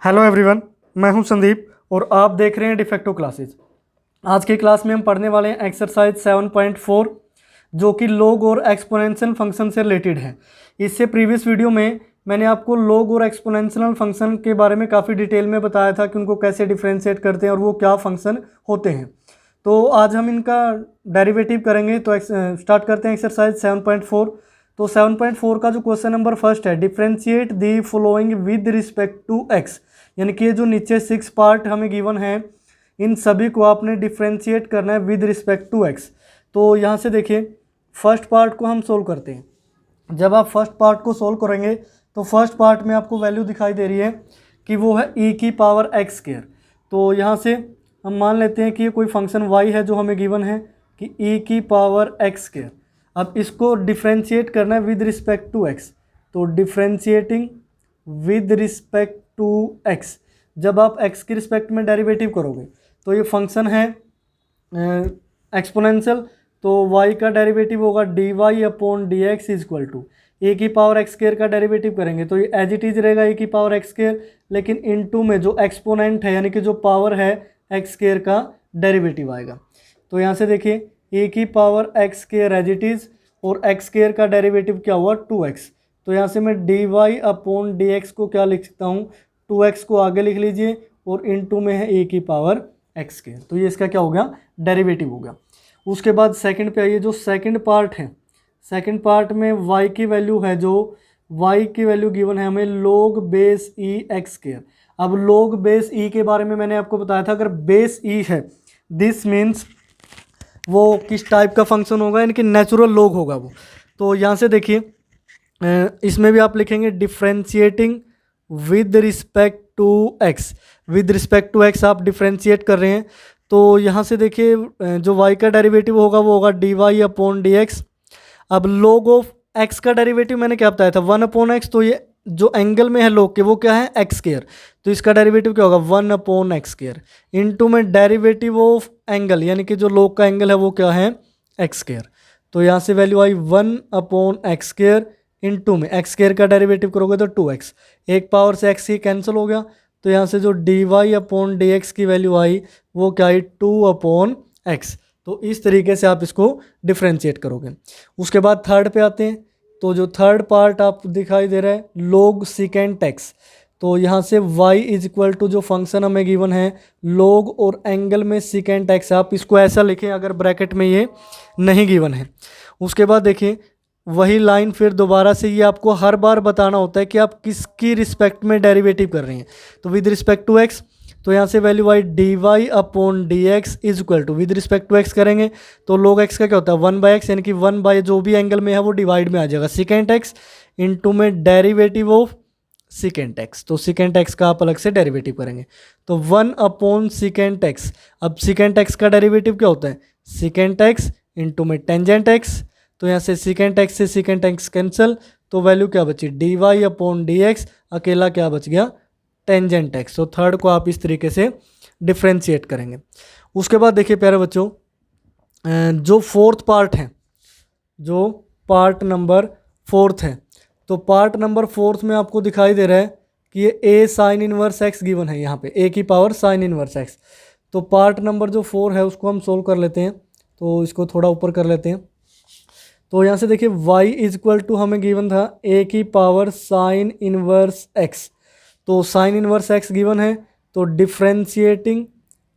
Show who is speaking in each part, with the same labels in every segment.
Speaker 1: Hello everyone, मैं हूं संदीप और आप देख रहे हैं डिफेक्टो क्लासेस। आज की क्लास में हम पढ़ने वाले हैं एक्सरसाइज 7.4 जो कि लॉग और एक्सपोनेंशियल फंक्शन से रिलेटेड है। इससे प्रीवियस वीडियो में मैंने आपको लॉग और एक्सपोनेंशियल फंक्शन के बारे में काफ़ी डिटेल में बताया था कि उनको कैसे डिफ्रेंशिएट करते हैं और वो क्या फंक्शन होते हैं। तो आज हम इनका डेरिवेटिव करेंगे। तो स्टार्ट करते हैं एक्सरसाइज 7.4। तो 7.4 का जो क्वेश्चन नंबर फर्स्ट है, differentiate the following with respect to x. यानी कि ये जो नीचे 6 पार्ट हमें गिवन है, इन सभी को आपने डिफ्रेंशिएट करना है विद रिस्पेक्ट टू एक्स। तो यहाँ से देखिए, फर्स्ट पार्ट को हम सोल्व करते हैं। जब आप फर्स्ट पार्ट को सोल्व करेंगे तो फर्स्ट पार्ट में आपको वैल्यू दिखाई दे रही है कि वो है e की पावर एक्स स्क्वायर। तो यहाँ से हम मान लेते हैं कि ये कोई फंक्शन y है जो हमें गिवन है कि e की पावर एक्स स्क्वायर। अब इसको डिफ्रेंशिएट करना है विद रिस्पेक्ट टू एक्स। तो differentiating with respect to x, जब आप x की रिस्पेक्ट में डेरिवेटिव करोगे तो ये फंक्शन है एक्सपोनेंशियल, तो y का डेरिवेटिव होगा dy upon D x is equal to A की पावर एक्स स्क्वायर का डेरिवेटिव करेंगे तो ये एज इट इज रहेगा ए की पावर एक्स स्क्वायर, लेकिन इनटू में जो एक्सपोनेंट है यानी कि जो पावर है एक्स स्क्वायर का डेरिवेटिव आएगा। तो यहाँ से देखिए, ए की power x square as it is और एक्स स्क्वायर का डेरिवेटिव क्या हुआ 2x। तो यहाँ से मैं dy अपॉन डी एक्स को क्या लिख सकता हूँ, 2x को आगे लिख लीजिए और इनटू में है ए की पावर एक्स स्क्वायर। तो ये इसका क्या हो गया, डेरिवेटिव हो गया। उसके बाद सेकंड पे आइए, जो सेकंड पार्ट है, सेकंड पार्ट में y की वैल्यू है, जो y की वैल्यू गिवन है हमें log बेस ई एक्स स्क्वायर। अब log बेस ई के बारे में मैंने आपको बताया था, अगर बेस ई है दिस मीन्स वो किस टाइप का फंक्शन होगा, यानी कि नेचुरल लॉग होगा वो। तो यहाँ से देखिए, इसमें भी आप लिखेंगे differentiating with respect to x. With respect to x आप डिफ्रेंशिएट कर रहे हैं तो यहाँ से देखिए जो y का डेरिवेटिव होगा वो होगा dy अपॉन डी एक्स। अब log ऑफ x का डेरिवेटिव मैंने क्या बताया था, 1 अपॉन एक्स। तो ये जो एंगल में है log के वो क्या है, एक्स स्क्वायर। तो इसका डेरिवेटिव क्या होगा, 1 अपॉन एक्स स्क्वायर इनटू में डेरिवेटिव ऑफ एंगल, यानी कि जो log का एंगल है वो क्या है, एक्स स्क्वायर। तो यहाँ से वैल्यू आई 1 अपॉन एक्स स्क्वायर इनटू में एक्स स्क्वायर का डेरिवेटिव करोगे तो 2x, एक पावर से x ही कैंसिल हो गया। तो यहाँ से जो dy अपॉन डी एक्स की वैल्यू आई वो क्या आई, 2 अपॉन एक्स। तो इस तरीके से आप इसको डिफ्रेंशिएट करोगे। उसके बाद थर्ड पे आते हैं। तो जो थर्ड पार्ट आप दिखाई दे रहा है log सेकेंट एक्स। तो यहाँ से y इज इक्वल टू जो फंक्शन हमें गिवन है log और एंगल में सेकेंट एक्स, आप इसको ऐसा लिखें अगर ब्रैकेट में ये नहीं गिवन है। उसके बाद देखिए वही लाइन फिर दोबारा से, ये आपको हर बार बताना होता है कि आप किसकी रिस्पेक्ट में डेरिवेटिव कर रहे हैं। तो विद रिस्पेक्ट टू एक्स, तो यहाँ से वैल्यू आई dy upon D x is equal to with respect to x करेंगे तो log x का क्या होता है 1/x, यानी कि 1 जो भी एंगल में है वो डिवाइड में आ जाएगा सेकेंट एक्स इनटू में डेरिवेटिव ऑफ सेकेंट एक्स। तो सेकेंट एक्स का आप अलग से डेरिवेटिव करेंगे तो 1 अपॉन सेकेंट एक्स। अब सेकेंट एक्स का डेरिवेटिव क्या होता है, सेकेंट एक्स इनटू में टेंजेंट एक्स। तो यहाँ से सेकेंट एक्स से सेकेंट एक्स कैंसिल, तो वैल्यू क्या बची, dy अपॉन डी एक्स, अकेला क्या बच गया, टेंजेंट एक्स। तो थर्ड को आप इस तरीके से डिफ्रेंशिएट करेंगे। उसके बाद देखिए प्यारे बच्चों, जो फोर्थ पार्ट है, जो पार्ट नंबर फोर्थ है, तो पार्ट नंबर फोर्थ में आपको दिखाई दे रहा है कि ये a sine inverse x given है, यहाँ पे a की पावर साइन इनवर्स एक्स। तो पार्ट नंबर जो 4 है उसको हम सोल्व कर लेते हैं। तो इसको थोड़ा ऊपर कर लेते हैं। तो यहाँ से देखिए y इज इक्वल टू हमें गिवन था a की पावर साइन इनवर्स x। तो साइन इनवर्स x गिवन है, तो differentiating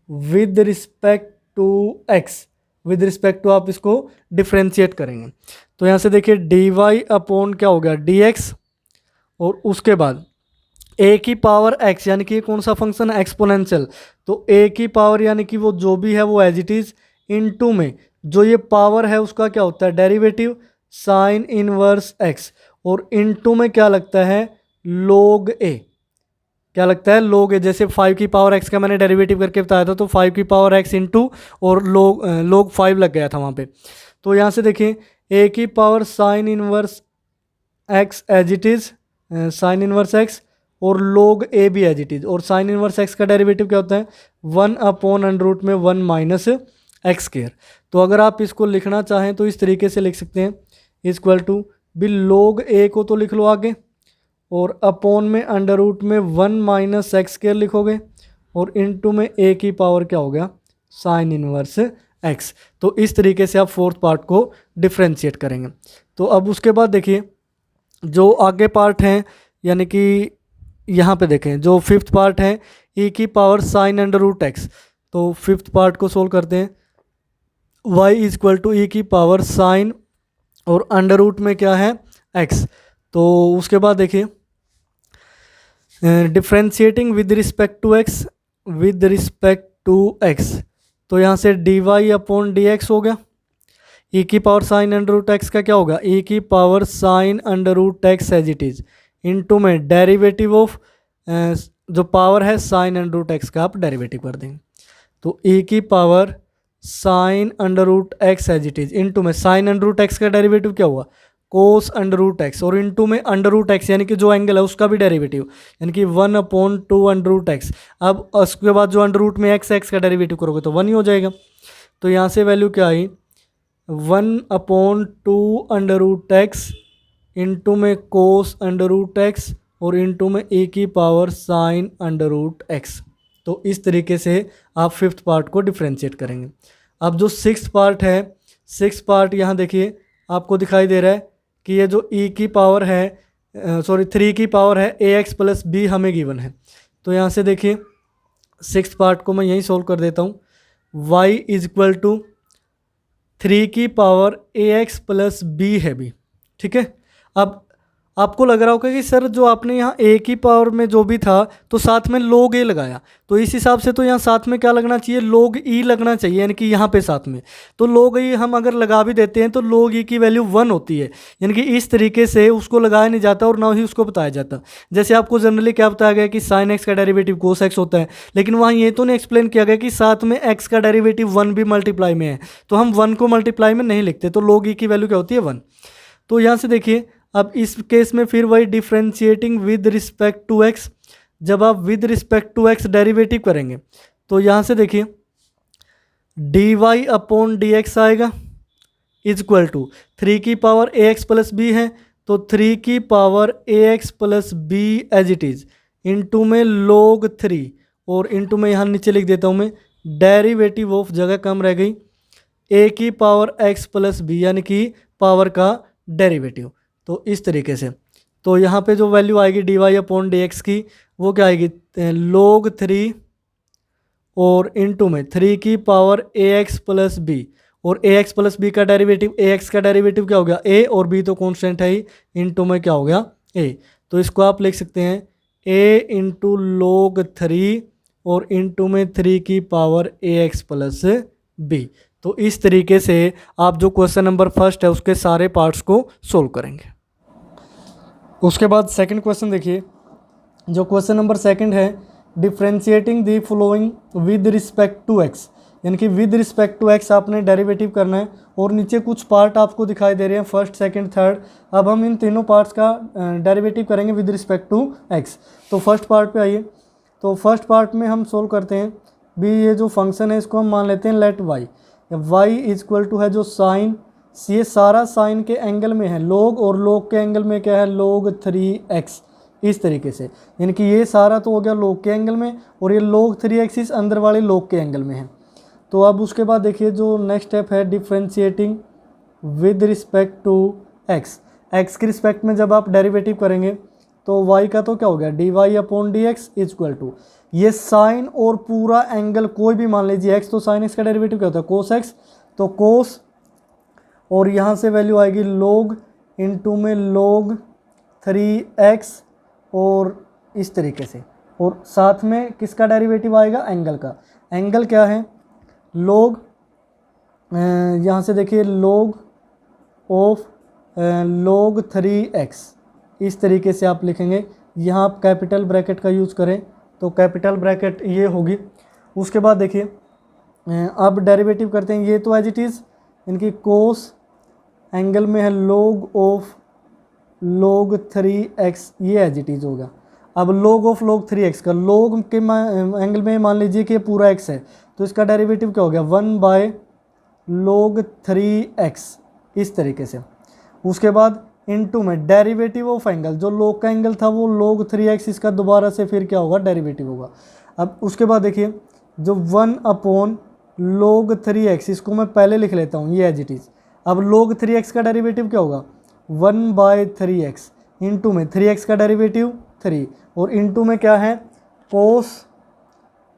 Speaker 1: with respect to x, with respect to आप इसको डिफ्रेंशिएट करेंगे। तो यहाँ से देखिए dy अपॉन क्या हो गया dx, और उसके बाद a की पावर x, यानी कि कौन सा फंक्शन है, एक्सपोनेंशियल। तो a की पावर यानी कि वो जो भी है वो एज इट इज, इनटू में जो ये पावर है उसका क्या होता है, डेरिवेटिव साइन इनवर्स x, और इनटू में क्या लगता है, log a। क्या लगता है, log a। जैसे 5 की पावर x का मैंने डेरिवेटिव करके बताया था, तो 5 की पावर x इंटू और log 5 लग गया था वहाँ पे। तो यहाँ से देखिए a की power sine inverse x as it is, sine inverse x, और log a भी एज इट इज़। और साइन इनवर्स x का डेरिवेटिव क्या होता है, 1 अपॉन अंडर रूट में 1 माइनस एक्स स्क्वायर। तो अगर आप इसको लिखना चाहें तो इस तरीके से लिख सकते हैं, इज इक्वल टू भी log a को तो लिख लो आगे, और अपोन में अंडर रूट में 1 माइनस एक्स स्क्वायर लिखोगे और इनटू में ए की पावर क्या हो गया साइन इनवर्स एक्स। तो इस तरीके से आप फोर्थ पार्ट को डिफ्रेंशिएट करेंगे। तो अब उसके बाद देखिए जो आगे पार्ट हैं, यानी कि यहाँ पे देखें जो फिफ्थ पार्ट है e की power sine under root x. तो फिफ्थ पार्ट को सोल्व करते हैं। y is equal to e की पावर साइन और अंडर रूट में क्या है x। तो उसके बाद देखिए differentiating with respect to x, with respect to x, तो यहाँ से dy अपॉन डी एक्स हो गया। e की power sine under root x का क्या होगा e की power sine under root x as it is into में डेरिवेटिव ऑफ जो पावर है साइन अंडर रूट एक्स का आप डेरिवेटिव कर देंगे। तो e की power sine under root x as it is into में साइन अंडर रूट एक्स का डेरिवेटिव क्या हुआ कोस अंडर रूट एक्स और इनटू में अंडर रूट एक्स यानी कि जो एंगल है उसका भी डेरिवेटिव यानी कि 1/2 अंडर रूट एक्स। अब उसके बाद जो अंडर रूट में एक्स का डेरिवेटिव करोगे तो 1 ही हो जाएगा। तो यहाँ से वैल्यू क्या आई 1/2 अंडर रूट एक्स इंटू में कोस अंडर रूट एक्स और इंटू में ए की power sine under root x. तो इस तरीके से आप फिफ्थ पार्ट को डिफ्रेंशिएट करेंगे। अब जो सिक्स्थ पार्ट है, सिक्स्थ पार्ट यहाँ देखिए आपको दिखाई दे रहा है कि ये जो e की पावर है 3 की पावर है ax प्लस बी हमें गिवन है। तो यहाँ से देखिए सिक्स्थ पार्ट को मैं यहीं सोल्व कर देता हूँ। y इज इक्वल टू 3 की पावर ax प्लस बी है भी, ठीक है। अब आपको लग रहा होगा कि सर जो आपने यहाँ a की पावर में जो भी था तो साथ में log a लगाया, तो इस हिसाब से तो यहाँ साथ में क्या लगना चाहिए log e लगना चाहिए, यानी कि यहाँ पे साथ में तो log e हम अगर लगा भी देते हैं तो log e की वैल्यू 1 होती है, यानी कि इस तरीके से उसको लगाया नहीं जाता और ना ही उसको बताया जाता। जैसे आपको जनरली क्या बताया गया कि साइन एक्स का डेरिवेटिव कोस एक्स होता है, लेकिन वहाँ ये तो नहीं एक्सप्लेन किया गया कि साथ में एक्स का डेरिवेटिव 1 भी मल्टीप्लाई में है, तो हम 1 को मल्टीप्लाई में नहीं लिखते, तो log e की वैल्यू क्या होती है 1। तो यहाँ से देखिए अब इस केस में फिर वही differentiating with respect to x, जब आप with respect to x derivative करेंगे तो यहाँ से देखिए d Y upon D x आएगा इज इक्वल टू 3 की power a x plus b है तो 3 की power a x plus b as it is into में log 3 और इंटू में यहाँ नीचे लिख देता हूँ मैं डेरिवेटिव ऑफ, जगह कम रह गई, ए की पावर एक्स प्लस बी यानी कि पावर का डेरिवेटिव। तो इस तरीके से तो यहाँ पे जो वैल्यू आएगी d Y upon D x की वो क्या आएगी log 3 और इनटू में 3 की power a x plus B और ए एक्स प्लस बी का डेरिवेटिव, ए एक्स का डेरिवेटिव क्या हो गया ए और बी तो कॉन्स्टेंट है ही, इनटू में क्या हो गया ए। तो इसको आप लिख सकते हैं ए इंटू log 3 और इनटू में 3 की power a x plus B. तो इस तरीके से आप जो क्वेश्चन नंबर फर्स्ट है उसके सारे पार्ट्स को सोल्व करेंगे। उसके बाद सेकंड क्वेश्चन देखिए, जो क्वेश्चन नंबर सेकंड है differentiating the following with respect to x, यानी कि विद रिस्पेक्ट टू एक्स आपने डेरिवेटिव करना है और नीचे कुछ पार्ट आपको दिखाई दे रहे हैं फर्स्ट सेकंड थर्ड। अब हम इन तीनों पार्ट्स का डेरिवेटिव करेंगे विद रिस्पेक्ट टू एक्स। तो फर्स्ट पार्ट पे आइए। तो फर्स्ट पार्ट में हम सोल्व करते हैं भी, ये जो फंक्शन है इसको हम मान लेते हैं let y, y is equal to है जो साइन, ये सारा साइन के एंगल में है log और log के एंगल में क्या है log 3x, इस तरीके से, यानी कि ये सारा तो हो गया log के एंगल में और ये log 3x इस अंदर वाले log के एंगल में है। तो अब उसके बाद देखिए जो नेक्स्ट स्टेप है differentiating with respect to x, x के रिस्पेक्ट में जब आप डेरिवेटिव करेंगे तो y का तो क्या हो गया d Y upon D x is equal to ये साइन और पूरा एंगल कोई भी मान लीजिए x, तो साइन एक्स का डेरिवेटिव क्या होता है कोस एक्स, तो कोस और यहाँ से वैल्यू आएगी log इनटू में log 3x और इस तरीके से, और साथ में किसका डेरिवेटिव आएगा एंगल का। एंगल क्या है log, यहाँ से देखिए log ऑफ log 3x, इस तरीके से आप लिखेंगे। यहाँ आप कैपिटल ब्रैकेट का यूज़ करें तो कैपिटल ब्रैकेट ये होगी। उसके बाद देखिए अब डेरिवेटिव करते हैं, ये तो एज इट इज़ इनकी कोस एंगल में है log ऑफ log 3x, ये एज इट इज़ होगा। अब log ऑफ log 3x का log के एंगल में मान लीजिए कि पूरा x है तो इसका डेरिवेटिव क्या हो गया 1/log 3x, इस तरीके से। उसके बाद इनटू में डेरिवेटिव ऑफ एंगल, जो log का एंगल था वो log 3x, इसका दोबारा से फिर क्या होगा, डेरिवेटिव होगा। अब उसके बाद देखिए जो 1 अपॉन log 3x, इसको मैं पहले लिख लेता हूँ ये एज इट इज़। अब log 3x का डेरिवेटिव क्या होगा, 1/3x इंटू में 3x का डेरिवेटिव 3 और इंटू में क्या है, कोस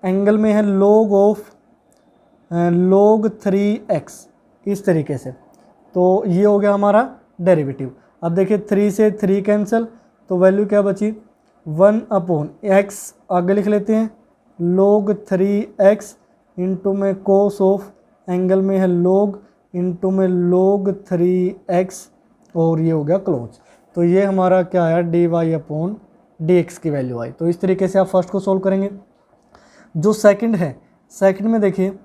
Speaker 1: एंगल में है log 3x, इस तरीके से। तो ये हो गया हमारा डेरिवेटिव। अब देखिए 3 से 3 कैंसिल, तो वैल्यू क्या बची, 1 अपॉन x आगे लिख लेते हैं log 3x इंटू में कोस ऑफ एंगल में है log इंटू में log 3x और ये हो गया क्लोज। तो ये हमारा क्या आया, dy अपॉन dx की वैल्यू आई। तो इस तरीके से आप फर्स्ट को सोल्व करेंगे। जो सेकंड है, सेकंड में देखिए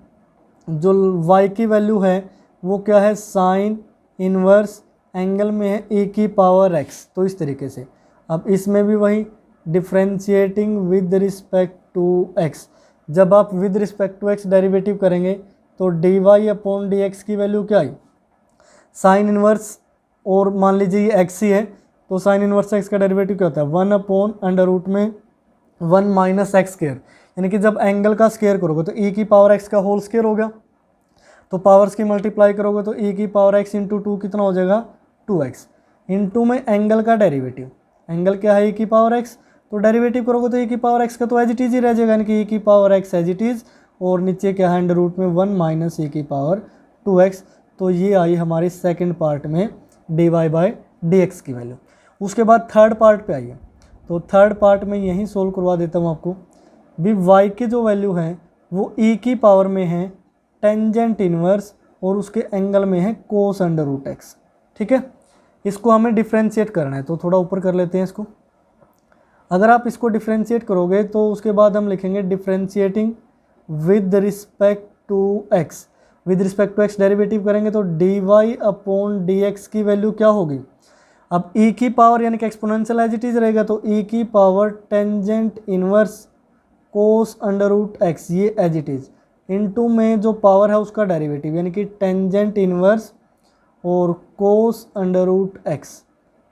Speaker 1: जो y की वैल्यू है वो क्या है, साइन इनवर्स एंगल में है e की पावर x। तो इस तरीके से अब इसमें भी वही differentiating with respect to x, जब आप with respect to x derivative करेंगे तो dy अपॉन dx की वैल्यू क्या आई, साइन इनवर्स, और मान लीजिए ये x ही है तो साइन इनवर्स x का डेरिवेटिव क्या होता है, 1 अपॉन अंडर रूट में 1 माइनस एक्स स्क्वायर, यानी कि जब एंगल का स्क्वायर करोगे तो e की पावर x का होल स्क्वायर हो गया, तो पावर्स की मल्टीप्लाई करोगे तो e की पावर x इंटू 2 कितना हो जाएगा, 2x इंटू में एंगल का डेरिवेटिव, एंगल क्या है e की पावर x, तो डेरिवेटिव करोगे तो e की पावर x का तो एज इट इज़ ही रह जाएगा, यानी कि e की power x as it is, और नीचे क्या है अंडर रूट में 1 माइनस e की पावर 2x। तो ये आई हमारी सेकंड पार्ट में dy/dx की वैल्यू। उसके बाद थर्ड पार्ट पे आइए, तो थर्ड पार्ट में यहीं सोल्व करवा देता हूँ आपको भी। y की जो वैल्यू है वो e की पावर में है टेंजेंट इनवर्स और उसके एंगल में है कोस अंडर रूट x। ठीक है, इसको हमें डिफ्रेंशिएट करना है, तो थोड़ा ऊपर कर लेते हैं इसको। अगर आप इसको डिफ्रेंशिएट करोगे तो उसके बाद हम लिखेंगे differentiating with respect to x, with respect to x derivative करेंगे तो dy अपॉन dx की वैल्यू क्या होगी, अब e की पावर यानी कि एक्सपोनेंशियल एज इट इज रहेगा, तो e की power tangent inverse cos under root x, ये एज इट इज, इनटू में जो पावर है उसका डेरिवेटिव यानी कि टेंजेंट इनवर्स और कोस अंडर रूट x,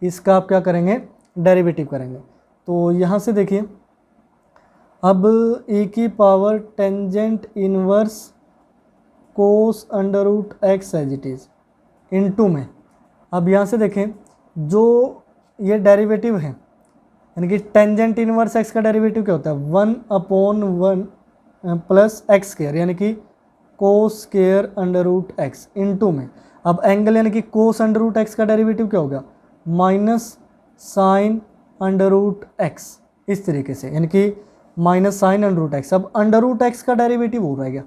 Speaker 1: इसका आप क्या करेंगे, डेरिवेटिव करेंगे। तो यहाँ से देखिए अब e की power tangent inverse cos under root x as it is into में, अब यहाँ से देखें जो ये डेरिवेटिव है यानी कि टेंजेंट इनवर्स x का डेरिवेटिव क्या होता है, 1 अपॉन 1 प्लस एक्स स्क्वायर यानी कि cos square under root x into में, अब एंगल यानी कि कोस अंडर रूट x का डेरिवेटिव क्या होगा, minus sine under root x, इस तरीके से, यानी कि minus sine under root x। अब अंडर रूट x का डेरिवेटिव हो रहेगा,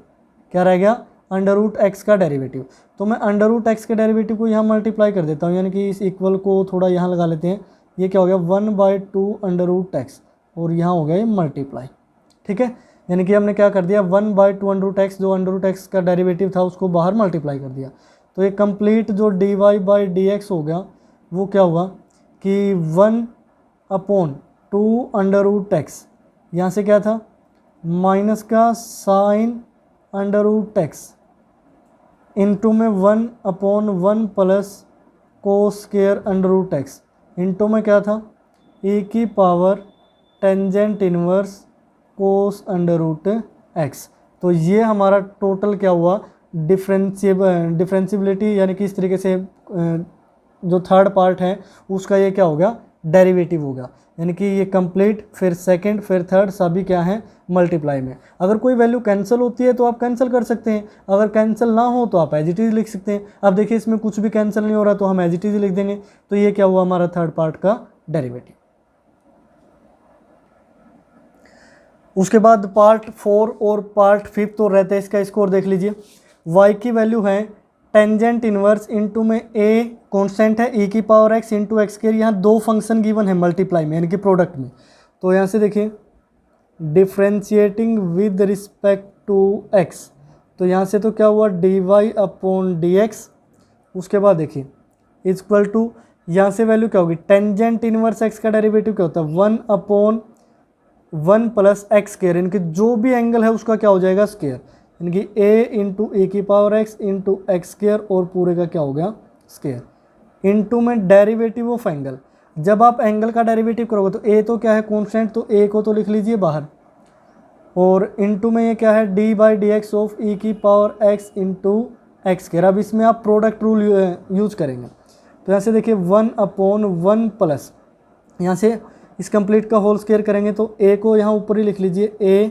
Speaker 1: क्या रहेगा, अंडर रूट x का डेरिवेटिव। तो मैं अंडर रूट x के डेरिवेटिव को यहाँ मल्टीप्लाई कर देता हूँ, यानी कि इस इक्वल को थोड़ा यहाँ लगा लेते हैं, ये क्या हो गया 1/2 अंडर रूट x और यहाँ हो गया ये मल्टीप्लाई। ठीक है, यानी कि हमने क्या कर दिया 1/2 अंडर रूट x, जो अंडर रूट x का डेरिवेटिव था उसको बाहर मल्टीप्लाई कर दिया। तो ये कंप्लीट जो dy/dx हो गया वो क्या हुआ कि 1/2 अंडर रूट x, यहाँ से क्या था माइनस का sine under root x into में 1/1 plus cos square under root x into में क्या था e की power tangent inverse cos under root x। तो ये हमारा टोटल क्या हुआ, डिफरेंशियबिलिटी, यानी कि इस तरीके से जो थर्ड पार्ट है उसका ये क्या हो गया, डेरिवेटिव हो गया। यानी कि ये कंप्लीट, फिर सेकंड, फिर थर्ड, सभी क्या हैं मल्टीप्लाई में। अगर कोई वैल्यू कैंसिल होती है तो आप कैंसिल कर सकते हैं, अगर कैंसिल ना हो तो आप एज इट इज़ लिख सकते हैं। अब देखिए इसमें कुछ भी कैंसिल नहीं हो रहा तो हम एज इट इज़ लिख देंगे। तो ये क्या हुआ हमारा थर्ड पार्ट का डेरिवेटिव। उसके बाद पार्ट 4 और पार्ट 5 तो रहता है, इसका स्कोर देख लीजिए। y की वैल्यू है टेंजेंट इनवर्स इंटू में a कांस्टेंट है e की power x into X square. यहाँ दो फंक्शन गिवन है मल्टीप्लाई में यानी कि प्रोडक्ट में। तो यहाँ से देखिए differentiating with respect to x, तो यहाँ से तो क्या हुआ dy अपॉन dx। उसके बाद देखिए इक्वल टू, यहाँ से वैल्यू क्या होगी, टेंजेंट इनवर्स x का डेरिवेटिव क्या होता है 1/1 प्लस एक्स स्क्वायर, यानी कि जो भी एंगल है उसका क्या हो जाएगा स्क्वायर, यानी कि a इंटू e की power x into X square और पूरे का क्या हो गया स्क्वायर इनटू में डेरिवेटिव ऑफ एंगल। जब आप एंगल का डेरिवेटिव करोगे तो ए तो क्या है कॉन्स्टेंट, तो ए को तो लिख लीजिए बाहर, और इनटू में ये क्या है D by D X of E की power X into X square. अब इसमें आप प्रोडक्ट रूल यूज करेंगे, तो यहाँ से देखिए 1/1 प्लस यहाँ से इस कंप्लीट का होल स्क्वायर करेंगे तो ए को यहाँ ऊपर ही लिख लीजिए, ए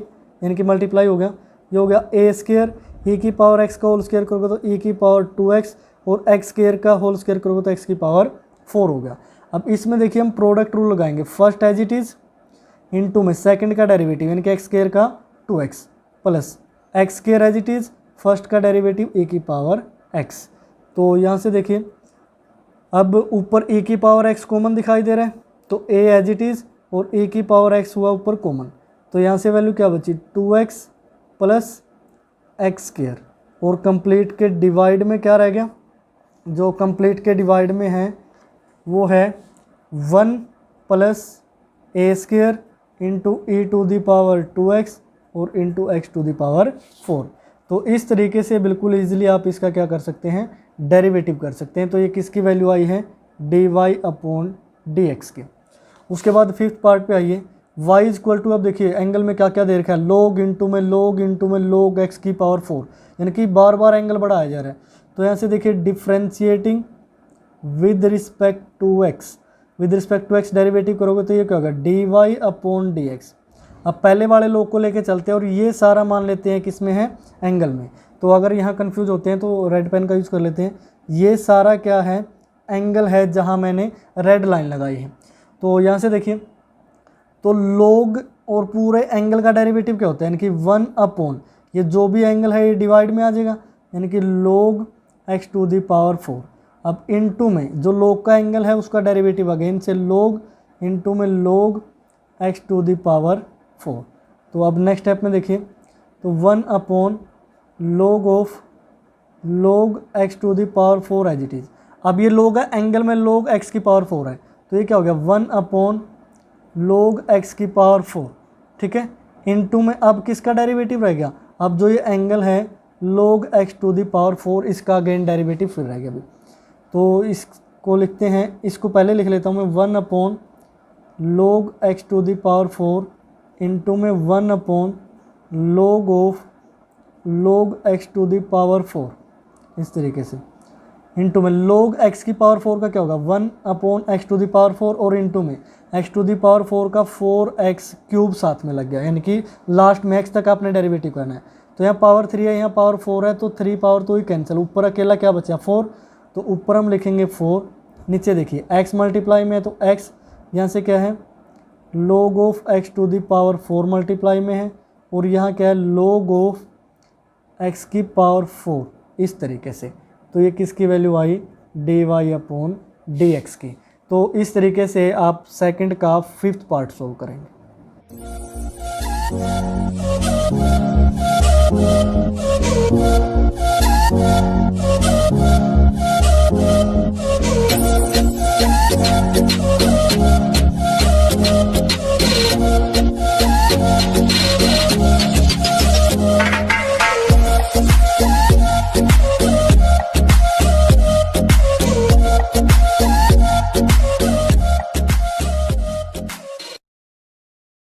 Speaker 1: यानी कि मल्टीप्लाई हो गया, ये हो गया ए स्क्वायर, ई की पावर एक्स का होल स्क्वायर करोगे तो ई की पावर 2x, और एक्स स्क्वायर का होल स्क्वायर करोगे तो एक्स की पावर 4 हो गया। अब इसमें देखिए हम प्रोडक्ट रूल लगाएंगे, first as it is into में सेकंड का डेरिवेटिव यानी कि एक्स स्क्वायर का 2x plus x square as it is first का डेरिवेटिव ए की पावर x। तो यहाँ से देखिए अब ऊपर e की पावर x कॉमन दिखाई दे रहा है, तो a एज इट इज़ और e की पावर x हुआ ऊपर कॉमन, तो यहाँ से वैल्यू क्या बची 2x प्लस एक्स स्क्वायर, और कंप्लीट के डिवाइड में क्या रह गया, जो कंप्लीट के डिवाइड में है वो है 1 plus a square into e to the power 2x और into x to the power 4। तो इस तरीके से बिल्कुल ईजिली आप इसका क्या कर सकते हैं डेरिवेटिव कर सकते हैं। तो ये किसकी वैल्यू आई है d Y upon D x के। उसके बाद फिफ्थ पार्ट पे आइए, y इज इक्वल टू, अब देखिए एंगल में क्या क्या दे रखा है, log इंटू में log x की पावर 4, यानी कि बार बार एंगल बढ़ाया जा रहा है। तो यहाँ से देखिए differentiating with respect to x, with respect to x derivative करोगे तो ये क्या होगा d Y upon D x. अब पहले वाले लोग को लेके चलते हैं और ये सारा मान लेते हैं किस में है एंगल में। तो अगर यहाँ कंफ्यूज होते हैं तो रेड पेन का यूज़ कर लेते हैं, ये सारा क्या है एंगल है जहाँ मैंने रेड लाइन लगाई है। तो यहाँ से देखिए तो लोग और पूरे एंगल का डेरिवेटिव क्या होता है, यानी कि 1 अपॉन ये जो भी एंगल है ये डिवाइड में आ जाएगा, यानी कि log x to the power 4। अब इनटू में जो log का एंगल है उसका डेरिवेटिव अगेन से log इनटू में log x to the power 4। तो अब नेक्स्ट स्टेप में देखिए तो 1 upon log of log x to the power 4 as it is. अब ये log है एंगल में log x की पावर 4 है, तो ये क्या हो गया 1 अपॉन log x की पावर 4, ठीक है, इनटू में अब किसका डेरिवेटिव रह गया, अब जो ये एंगल है log x to the power 4 इसका अगेन डेरिवेटिव फिर रह गया अभी। तो इसको लिखते हैं, इसको पहले लिख लेता हूँ मैं 1 upon log x to the power 4 into में 1 upon log of log x to the power 4, इस तरीके से इनटू में log x की पावर 4 का क्या होगा 1 upon x to the power 4 और इनटू में x टू दी पावर 4 का 4x क्यूब साथ में लग गया, यानी कि लास्ट में x तक आपने डेरिवेटिव करना है। तो यहाँ पावर 3 है, यहाँ पावर 4 है, तो 3 पावर तो ही कैंसिल, ऊपर अकेला क्या बचा 4, तो ऊपर हम लिखेंगे 4, नीचे देखिए x मल्टीप्लाई में है तो x यहाँ से क्या है log of x to the power 4 multiply में है, और यहाँ क्या है log ऑफ x की पावर 4, इस तरीके से। तो ये किसकी वैल्यू आई D Y upon D x की। तो इस तरीके से आप सेकंड का फिफ्थ पार्ट सोल्व करेंगे।